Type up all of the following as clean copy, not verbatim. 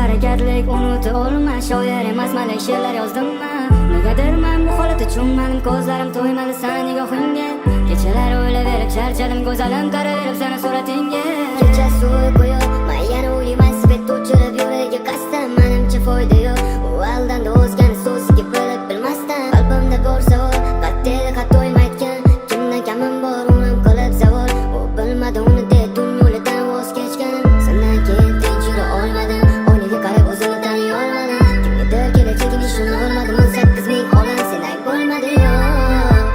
harakatlik unuta olma. Shoir emasman, lekin she'rlar yozdimmi? Negadir men bu holatga tushunmadim, ko'zlarim to'ymadi sen nigohingga. Kechalar o'ylayverib charchadim, go'zalim qaraverib seni suratingga. Kechasi uyquyu men yana o'ylayman, svet o'chirib yuragiga qasdam. Menimcha foyda yo'q, u aldandi o'zgani so'ziga bilib bilmasdan. Qalbimda bor savol, qattaydi qat to'ymayotgan, kimdan kamim bor unim qilib savol. U bilmadi uni deb dunyodan voz kechganim, sendan keyin tinch yura olmadim. Oynaga qarab o'zimni taniy olmadim, kimnidir kelajagini ishona olmadim. 18 ming olam senday bo'lmadi yo'q.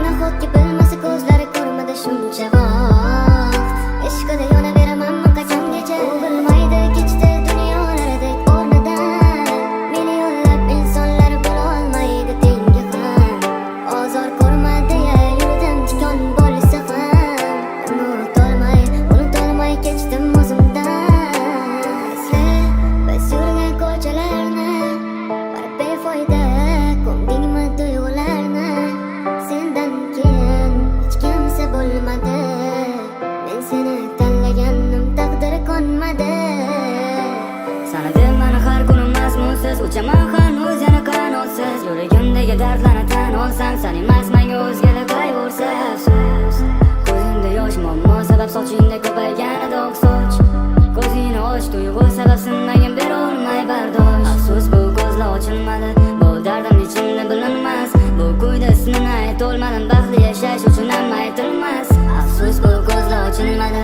Nahotki bilmasa ko'zlari ko'rmadi shuncha vaqt, ishqida yonaveramanmi qachongacha? U bilmaydi kechdi dunyolardek o'rnidan, meni yo'llab insonlar bo'lolmaydi tengi ham. Ozor ko'rma deya yurdim tikon bo'lsa ham, unutolmay kechdim o'zimdan. Biz yurgan ko'chalarni bir befoyda ko'mdingmi tuyg'ularni? Sendan keyin hech kimsa bo'lmadi, men seni tanlaganim taqdiri qonmadi. Sanadim meni har kunim mazmunsiz, uchaman hanuz yana qanotsiz. Yuragimdagi dardlarni tan olsam, sen emas menga o'zgalar qayg'ursa afsus. Ko'zingda yosh muammo sabab, sochingda ko'paygani oq soch. Ko'zingni och, tuyg'u sabab sinmagin berolmay bardosh. Afsus bu ko'zlar ochilmadi, bu dardim ichimda bilinmas. Bu kuyda ismini aytolmadim, baxtli yashash uchun ham aytilmas. Afsus bu ko'zlar ochilmadi,